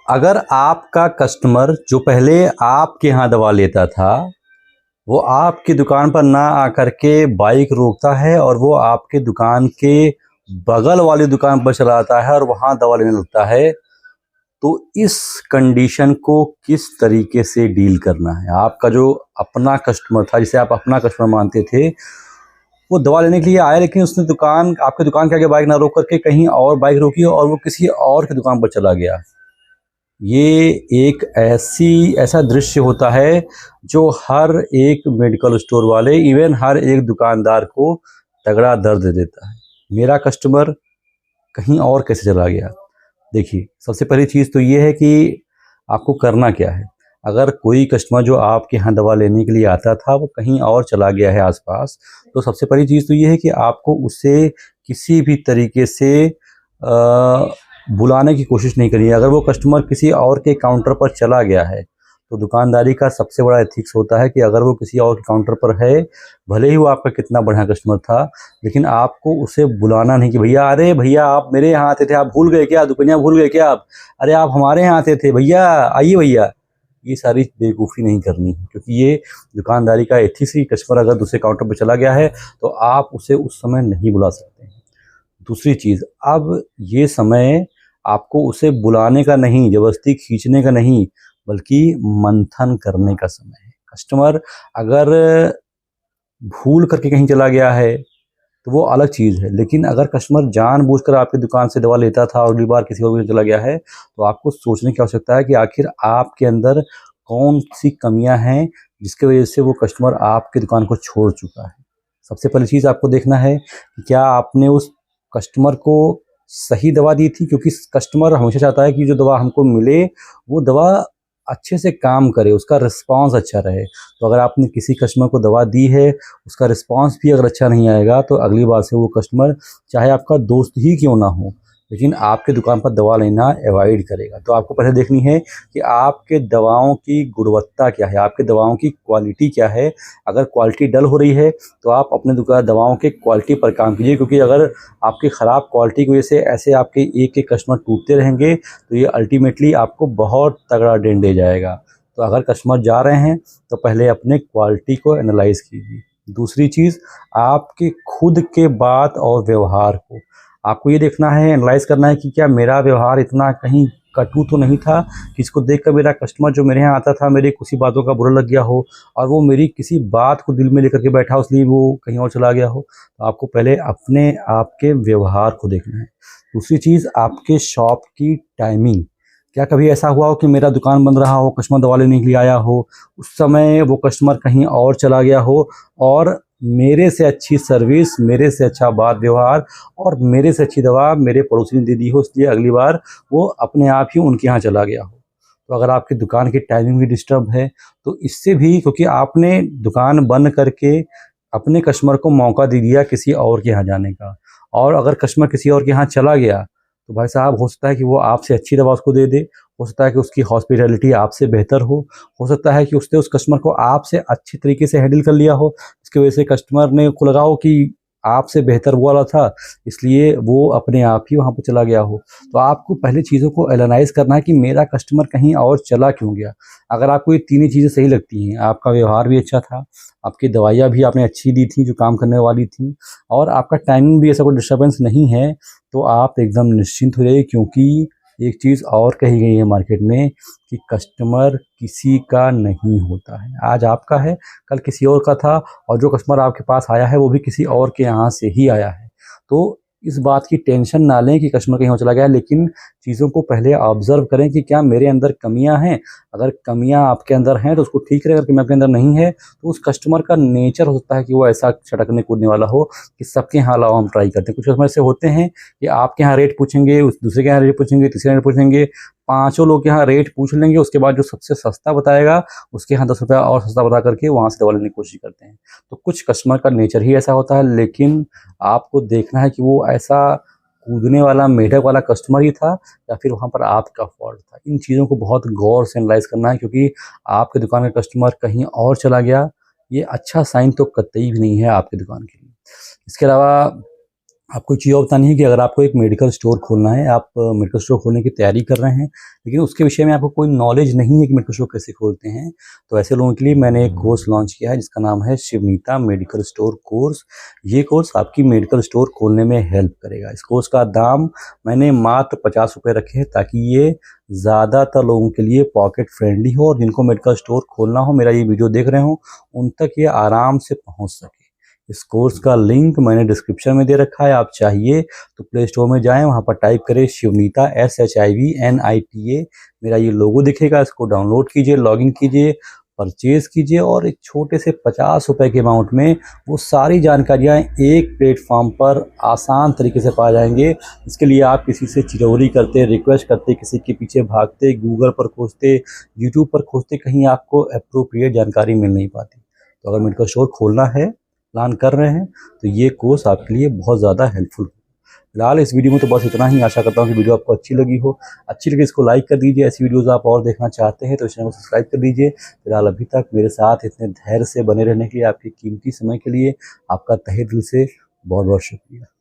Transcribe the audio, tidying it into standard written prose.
अगर आपका कस्टमर जो पहले आपके यहाँ दवा लेता था, वो आपकी दुकान पर ना आकर के बाइक रोकता है और वो आपके दुकान के बगल वाली दुकान पर चला आता है और वहाँ दवा लेने लगता है, तो इस कंडीशन को किस तरीके से डील करना है? आपका जो अपना कस्टमर था, जिसे आप अपना कस्टमर मानते थे, वो दवा लेने के लिए आया, लेकिन उसने आपके दुकान के आगे बाइक ना रोक करके कहीं और बाइक रोकी और वो किसी और की दुकान पर चला गया। ये एक ऐसा दृश्य होता है जो हर एक मेडिकल स्टोर वाले, इवन हर एक दुकानदार को तगड़ा दर्द दे देता है। मेरा कस्टमर कहीं और कैसे चला गया? देखिए, सबसे पहली चीज़ तो ये है कि आपको करना क्या है। अगर कोई कस्टमर जो आपके यहाँ दवा लेने के लिए आता था, वो कहीं और चला गया है आस-पास, तो सबसे पहली चीज़ तो ये है कि आपको उसे किसी भी तरीके से बुलाने की कोशिश नहीं करनी है। अगर वो कस्टमर किसी और के काउंटर पर चला गया है, तो दुकानदारी का सबसे बड़ा एथिक्स होता है कि अगर वो किसी और के काउंटर पर है, भले ही वो आपका कितना बढ़िया कस्टमर था, लेकिन आपको उसे बुलाना नहीं कि भैया, अरे भैया आप मेरे यहाँ आते थे, आप भूल गए क्या? दुकनिया भूल गए क्या आप? अरे आप हमारे यहाँ आते थे भैया, आइए भैया। ये सारी बेवकूफ़ी नहीं करनी है, क्योंकि ये दुकानदारी का एथिक्स ही, कस्टमर अगर दूसरे काउंटर पर चला गया है, तो आप उसे उस समय नहीं बुला सकते हैं। दूसरी चीज़, अब ये समय आपको उसे बुलाने का नहीं, ज़बरदस्ती खींचने का नहीं, बल्कि मंथन करने का समय है। कस्टमर अगर भूल करके कहीं चला गया है, तो वो अलग चीज़ है, लेकिन अगर कस्टमर जानबूझकर आपकी दुकान से दवा लेता था और अगली बार किसी और के चला गया है, तो आपको सोचने की आवश्यकता है कि आखिर आपके अंदर कौन-सी कमियाँ हैं, जिसकी वजह से वो कस्टमर आपकी दुकान को छोड़ चुका है। सबसे पहली चीज़ आपको देखना है कि क्या आपने उस कस्टमर को सही दवा दी थी? क्योंकि कस्टमर हमेशा चाहता है कि जो दवा हमको मिले, वो दवा अच्छे से काम करे, उसका रिस्पॉन्स अच्छा रहे। तो अगर आपने किसी कस्टमर को दवा दी है, उसका रिस्पॉन्स भी अगर अच्छा नहीं आएगा, तो अगली बार से वो कस्टमर, चाहे आपका दोस्त ही क्यों ना हो, लेकिन आपके दुकान पर दवा लेना अवॉइड करेगा। तो आपको पहले देखनी है कि आपके दवाओं की गुणवत्ता क्या है, आपके दवाओं की क्वालिटी क्या है। अगर क्वालिटी डल हो रही है, तो आप अपने दवाओं के क्वालिटी पर काम कीजिए, क्योंकि अगर आपकी ख़राब क्वालिटी की वजह से ऐसे आपके एक-एक कस्टमर टूटते रहेंगे, तो ये अल्टीमेटली आपको बहुत तगड़ा डेंट दे जाएगा। तो अगर कस्टमर जा रहे हैं, तो पहले अपने क्वालिटी को एनालाइज़ कीजिए। दूसरी चीज़, आपके खुद के बात और व्यवहार को आपको ये देखना है, एनालाइज़ करना है कि क्या मेरा व्यवहार इतना कहीं कटु तो नहीं था कि इसको देखकर मेरा कस्टमर जो मेरे यहाँ आता था, मेरी कुछ ही बातों का बुरा लग गया हो और वो मेरी किसी बात को दिल में लेकर के बैठा हो, इसलिए वो कहीं और चला गया हो। तो आपको पहले अपने आपके व्यवहार को देखना है। दूसरी चीज़, आपके शॉप की टाइमिंग। क्या कभी ऐसा हुआ हो कि मेरा दुकान बंद रहा हो, कस्टमर दवा लेने के लिए आया हो, उस समय वो कस्टमर कहीं और चला गया हो और मेरे से अच्छी सर्विस, मेरे से अच्छा बात व्यवहार और मेरे से अच्छी दवा मेरे पड़ोसी ने दे दी हो, इसलिए अगली बार वो अपने आप ही उनके यहाँ चला गया हो। तो अगर आपकी दुकान की टाइमिंग भी डिस्टर्ब है, तो इससे भी, क्योंकि आपने दुकान बंद करके अपने कस्टमर को मौका दे दिया किसी और के यहाँ जाने का, और अगर कस्टमर किसी और के यहाँ चला गया, तो भाई साहब हो सकता है कि वो आपसे अच्छी दवा उसको दे दे, हो सकता है कि उसकी हॉस्पिटैलिटी आपसे बेहतर हो सकता है कि उसने उस कस्टमर को आपसे अच्छी तरीके से हैंडल कर लिया हो, इसकी वजह से कस्टमर ने को लगा हो कि आपसे बेहतर वो वाला था, इसलिए वो अपने आप ही वहाँ पे चला गया हो। तो आपको पहले चीज़ों को एनालाइज़ करना है कि मेरा कस्टमर कहीं और चला क्यों गया। अगर आपको ये तीनों चीज़ें सही लगती हैं, आपका व्यवहार भी अच्छा था, आपकी दवाइयाँ भी आपने अच्छी दी थी जो काम करने वाली थी, और आपका टाइमिंग भी ऐसा कोई डिस्टर्बेंस नहीं है, तो आप एकदम निश्चिंत हो जाइए, क्योंकि एक चीज़ और कही गई है मार्केट में कि कस्टमर किसी का नहीं होता है। आज आपका है, कल किसी और का था, और जो कस्टमर आपके पास आया है वो भी किसी और के यहाँ से ही आया है। तो इस बात की टेंशन ना लें कि कस्टमर कहीं और चला गया है, लेकिन चीज़ों को पहले ऑब्ज़र्व करें कि क्या मेरे अंदर कमियाँ हैं। अगर कमियाँ आपके अंदर हैं तो उसको ठीक करें, अगर कमियाँ आपके अंदर नहीं है तो उस कस्टमर का नेचर हो सकता है कि वो ऐसा छटकने कूदने वाला हो कि सबके यहाँ लाओ हम ट्राई करते हैं। कुछ कस्टमर ऐसे होते हैं कि आपके यहाँ रेट पूछेंगे, उस दूसरे के यहाँ रेट पूछेंगे, तीसरे यहाँ रेट पूछेंगे, पाँचों लोग के यहाँ रेट पूछ लेंगे, उसके बाद जो सबसे सस्ता बताएगा उसके यहाँ 10 रुपया और सस्ता बता करके वहाँ से दवा लेने की कोशिश करते हैं। तो कुछ कस्टमर का नेचर ही ऐसा होता है, लेकिन आपको देखना है कि वो ऐसा कूदने वाला, मेढक वाला कस्टमर ही था या फिर वहाँ पर आपका फॉल्ट था। इन चीज़ों को बहुत गौर से एनालाइज़ करना है, क्योंकि आपकी दुकान का कस्टमर कहीं और चला गया, ये अच्छा साइन तो कतई भी नहीं है आपकी दुकान के लिए। इसके अलावा आपको चीज़ और बतानी है कि अगर आपको एक मेडिकल स्टोर खोलना है, आप मेडिकल स्टोर खोलने की तैयारी कर रहे हैं, लेकिन उसके विषय में आपको कोई नॉलेज नहीं है कि मेडिकल स्टोर कैसे खोलते हैं, तो ऐसे लोगों के लिए मैंने एक कोर्स लॉन्च किया है जिसका नाम है शिवनीता मेडिकल स्टोर कोर्स। ये कोर्स आपकी मेडिकल स्टोर खोलने में हेल्प करेगा। इस कोर्स का दाम मैंने मात्र 50 रुपये रखे हैं, ताकि ये ज़्यादातर लोगों के लिए पॉकेट फ्रेंडली हो और जिनको मेडिकल स्टोर खोलना हो, मेरा ये वीडियो देख रहे हो, उन तक ये आराम से पहुँच सके। इस कोर्स का लिंक मैंने डिस्क्रिप्शन में दे रखा है, आप चाहिए तो प्ले स्टोर में जाएं, वहां पर टाइप करें शिवनीता SHIVNITA, मेरा ये लोगो दिखेगा, इसको डाउनलोड कीजिए, लॉगिन कीजिए, परचेज कीजिए और एक छोटे से 50 रुपये के अमाउंट में वो सारी जानकारियाँ एक प्लेटफॉर्म पर आसान तरीके से पा जाएंगे। इसके लिए आप किसी से चिरौरी करते, रिक्वेस्ट करते, किसी के पीछे भागते, गूगल पर खोजते, यूट्यूब पर खोजते, कहीं आपको अप्रोप्रिएट जानकारी मिल नहीं पाती। तो अगर मेडिकल स्टोर खोलना है, प्लान कर रहे हैं, तो ये कोर्स आपके लिए बहुत ज़्यादा हेल्पफुल है। फिलहाल इस वीडियो में तो बस इतना ही। आशा करता हूँ कि वीडियो आपको अच्छी लगी हो। अच्छी लगी इसको लाइक कर दीजिए। ऐसी वीडियोस आप और देखना चाहते हैं तो इस चैनल को सब्सक्राइब कर दीजिए। फिलहाल अभी तक मेरे साथ इतने धैर्य से बने रहने के लिए, आपके कीमती समय के लिए आपका तहे दिल से बहुत बहुत शुक्रिया।